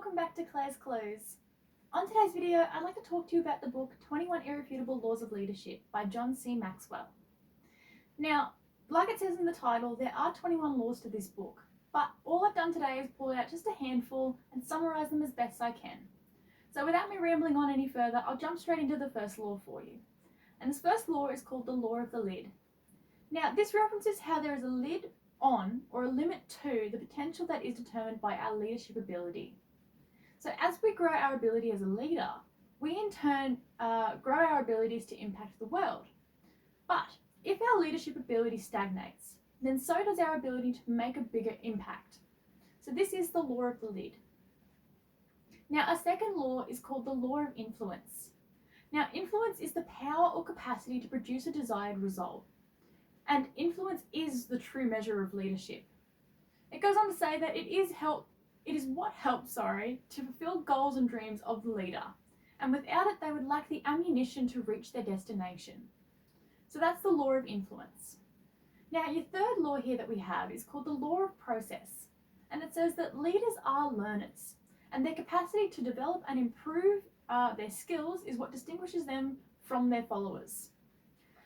welcome back to Claire's Clues. On today's video, I'd like to talk to you about the book 21 Irrefutable Laws of Leadership by John C. Maxwell. Now, like it says in the title, there are 21 laws to this book, but all I've done today is pull out just a handful and summarise them as best I can. So without me rambling on any further, I'll jump straight into the first law for you. And this first law is called the law of the lid. Now, this references how there is a lid on or a limit to the potential that is determined by our leadership ability. So as we grow our ability as a leader, we in turn grow our abilities to impact the world. But if our leadership ability stagnates, then so does our ability to make a bigger impact. So this is the law of the lid. Now, a second law is called the law of influence. Now, influence is the power or capacity to produce a desired result. And influence is the true measure of leadership. It goes on to say that it is what helps, to fulfill goals and dreams of the leader. And without it, they would lack the ammunition to reach their destination. So that's the law of influence. Now, your third law here that we have is called the law of process. And it says that leaders are learners, and their capacity to develop and improve their skills is what distinguishes them from their followers.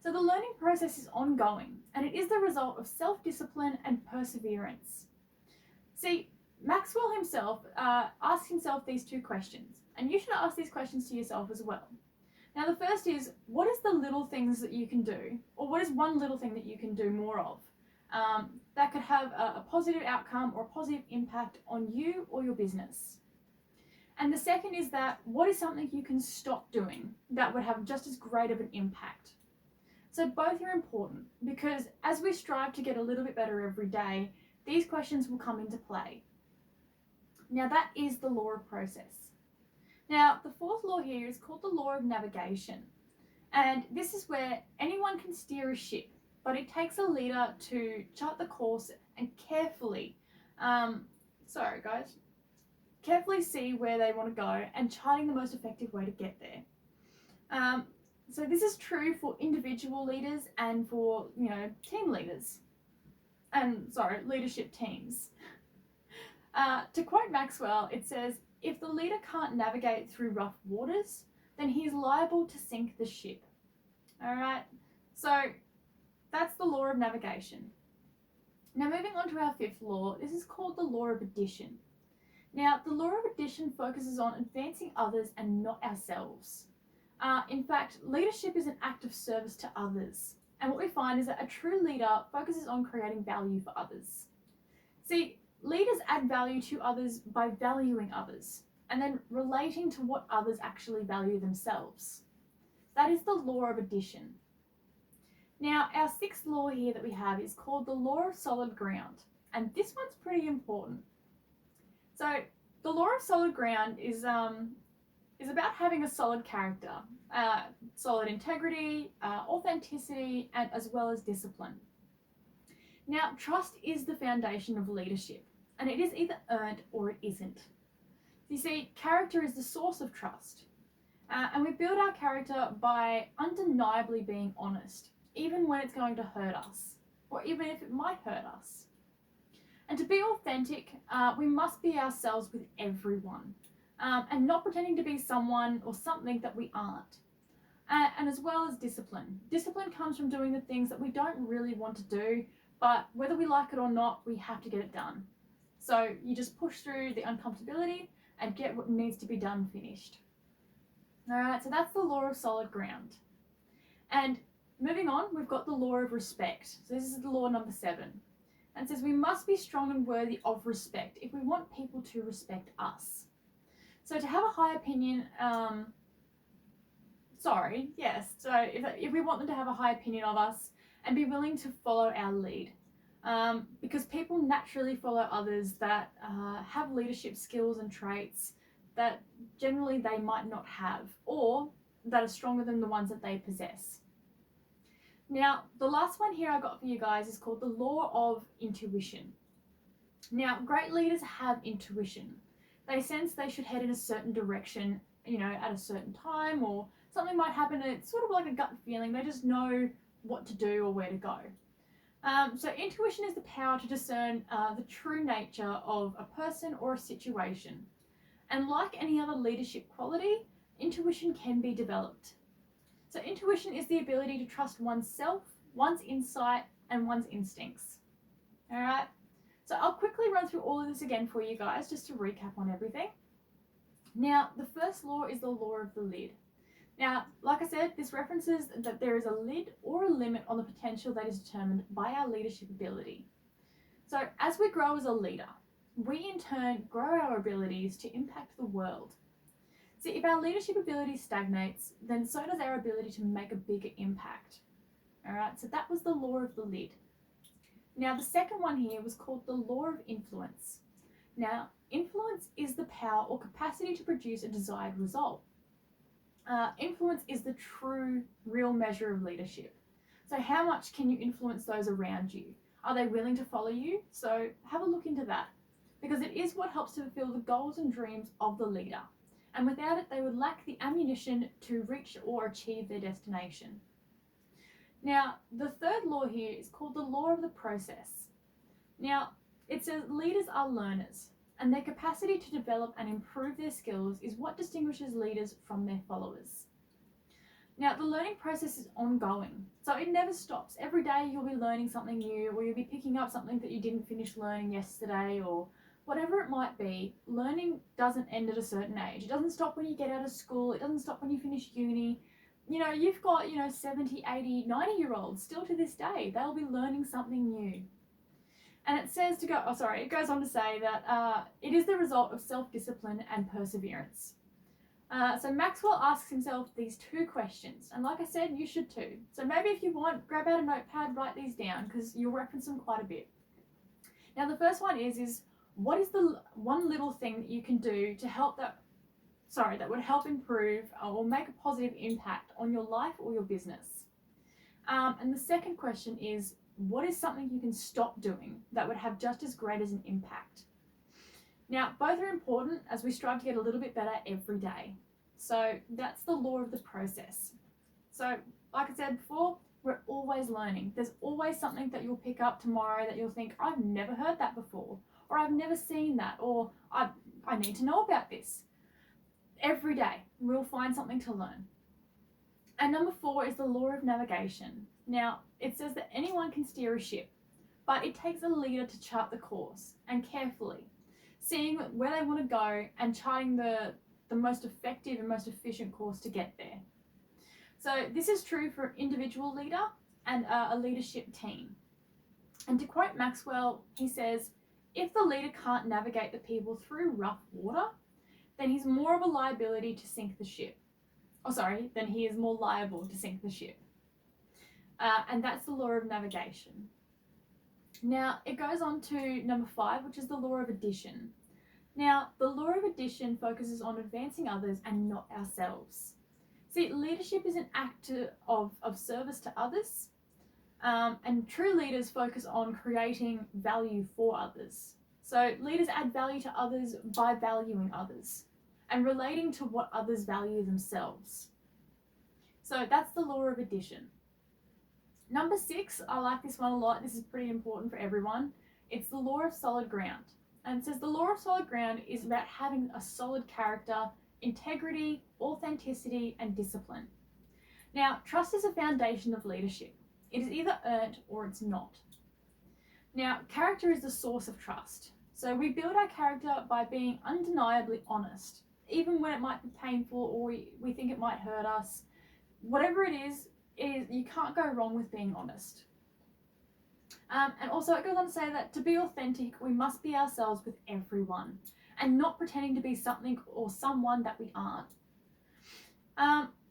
So the learning process is ongoing, and it is the result of self-discipline and perseverance. See, Maxwell himself asked himself these two questions, and you should ask these questions to yourself as well. Now, the first is, what is the little things that you can do, or what is one little thing that you can do more of that could have a positive outcome or a positive impact on you or your business? And the second is that, what is something you can stop doing that would have just as great of an impact? So both are important because as we strive to get a little bit better every day, these questions will come into play. Now that is the law of process. Now the fourth law here is called the law of navigation. And this is where anyone can steer a ship, but it takes a leader to chart the course and carefully see where they want to go and charting the most effective way to get there. So this is true for individual leaders and for, team leaders. Leadership teams. To quote Maxwell, it says, if the leader can't navigate through rough waters, then he is liable to sink the ship. All right, so that's the law of navigation. Now moving on to our fifth law, this is called the law of addition. Now, the law of addition focuses on advancing others and not ourselves. In fact, leadership is an act of service to others. And what we find is that a true leader focuses on creating value for others. See, leaders add value to others by valuing others and then relating to what others actually value themselves. That is the law of addition. Now, our sixth law here that we have is called the law of solid ground. And this one's pretty important. So the law of solid ground is about having a solid character, solid integrity, authenticity, and as well as discipline. Now, trust is the foundation of leadership, and it is either earned or it isn't. You see, character is the source of trust, and we build our character by undeniably being honest, even when it's going to hurt us, or even if it might hurt us. And to be authentic, we must be ourselves with everyone. And not pretending to be someone or something that we aren't. And as well as discipline. Discipline comes from doing the things that we don't really want to do, but whether we like it or not, we have to get it done. So you just push through the uncomfortability and get what needs to be done finished. All right, so that's the law of solid ground. And moving on, we've got the law of respect. So this is the law number 7. And it says we must be strong and worthy of respect if we want people to respect us. So to have a high opinion, so if we want them to have a high opinion of us and be willing to follow our lead, because people naturally follow others that have leadership skills and traits that generally they might not have, or that are stronger than the ones that they possess. Now, the last one here I got for you guys is called the law of intuition. Now, great leaders have intuition. They sense they should head in a certain direction, at a certain time, or something might happen and it's sort of like a gut feeling. They just know what to do or where to go. So intuition is the power to discern the true nature of a person or a situation. And like any other leadership quality, intuition can be developed. So intuition is the ability to trust oneself, one's insight, and one's instincts. All right? So I'll quickly run through all of this again for you guys, just to recap on everything. Now, the first law is the law of the lid. Now, like I said, this references that there is a lid or a limit on the potential that is determined by our leadership ability. So as we grow as a leader, we in turn grow our abilities to impact the world. See, if our leadership ability stagnates, then so does our ability to make a bigger impact. All right, so that was the law of the lid. Now, the second one here was called the law of influence. Now, influence is the power or capacity to produce a desired result. Influence is the true, real measure of leadership. So how much can you influence those around you? Are they willing to follow you? So have a look into that, because it is what helps to fulfill the goals and dreams of the leader. And without it, they would lack the ammunition to reach or achieve their destination. Now, the third law here is called the law of the process. Now, it says leaders are learners, and their capacity to develop and improve their skills is what distinguishes leaders from their followers. Now, the learning process is ongoing, so it never stops. Every day you'll be learning something new, or you'll be picking up something that you didn't finish learning yesterday, or whatever it might be. Learning doesn't end at a certain age. It doesn't stop when you get out of school. It doesn't stop when you finish uni. You've got, 70, 80, 90-year-olds still to this day. They'll be learning something new. And it goes on to say that it is the result of self-discipline and perseverance. So Maxwell asks himself these two questions, and like I said, you should too. So maybe if you want, grab out a notepad, write these down, because you'll reference them quite a bit. Now, the first one is what is the one little thing that you can do to help that would help improve or make a positive impact on your life or your business? And the second question is, what is something you can stop doing that would have just as great as an impact? Now, both are important as we strive to get a little bit better every day. So that's the law of the process. So like I said before, we're always learning. There's always something that you'll pick up tomorrow that you'll think, I've never heard that before, or I've never seen that, or I need to know about this. Every day, we'll find something to learn. And number 4 is the law of navigation. Now, it says that anyone can steer a ship, but it takes a leader to chart the course, and carefully, seeing where they want to go and charting the most effective and most efficient course to get there. So this is true for an individual leader and a leadership team. And to quote Maxwell, he says, if the leader can't navigate the people through rough water, then he's more of a liability to sink the ship. Then he is more liable to sink the ship. And that's the law of navigation. Now, it goes on to number 5, which is the law of addition. Now, the law of addition focuses on advancing others and not ourselves. See, leadership is an act of service to others, and true leaders focus on creating value for others. So leaders add value to others by valuing others and relating to what others value themselves. So that's the law of addition. Number 6, I like this one a lot. This is pretty important for everyone. It's the law of solid ground. And it says the law of solid ground is about having a solid character, integrity, authenticity, and discipline. Now, trust is a foundation of leadership. It is either earned or it's not. Now, character is the source of trust. So we build our character by being undeniably honest, even when it might be painful or we think it might hurt us. Whatever it is, you can't go wrong with being honest. And also it goes on to say that to be authentic, we must be ourselves with everyone and not pretending to be something or someone that we aren't.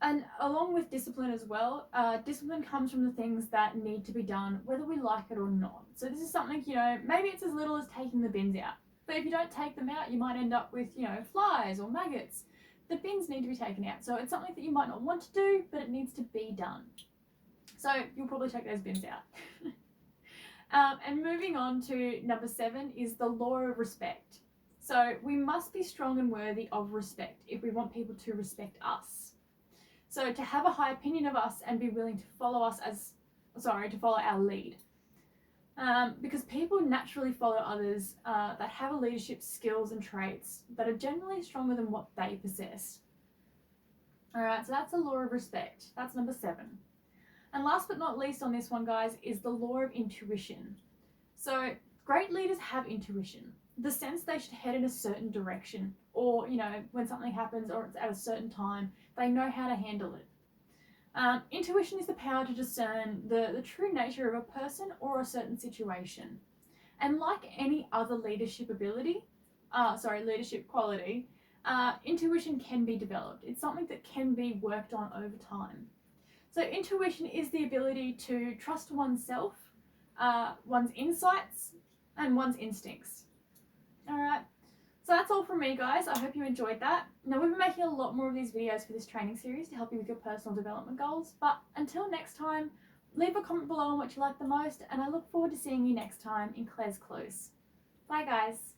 And along with discipline as well, discipline comes from the things that need to be done, whether we like it or not. So this is something, maybe it's as little as taking the bins out. But if you don't take them out, you might end up with, flies or maggots. The bins need to be taken out. So it's something that you might not want to do, but it needs to be done. So you'll probably take those bins out. And moving on to number 7 is the law of respect. So we must be strong and worthy of respect if we want people to respect us. So to have a high opinion of us and be willing to follow our lead. because people naturally follow others that have a leadership skills and traits that are generally stronger than what they possess. Alright, so that's the law of respect. That's number 7. And last but not least on this one, guys, is the law of intuition. So great leaders have intuition, the sense they should head in a certain direction, or, you know, when something happens or it's at a certain time, they know how to handle it. Intuition is the power to discern the true nature of a person or a certain situation. And like any other leadership quality, intuition can be developed. It's something that can be worked on over time. So intuition is the ability to trust oneself, one's insights, and one's instincts. All right. So that's all from me, guys. I hope you enjoyed that. Now, we've been making a lot more of these videos for this training series to help you with your personal development goals. But until next time, leave a comment below on what you like the most, and I look forward to seeing you next time in Claire's Clues. Bye, guys.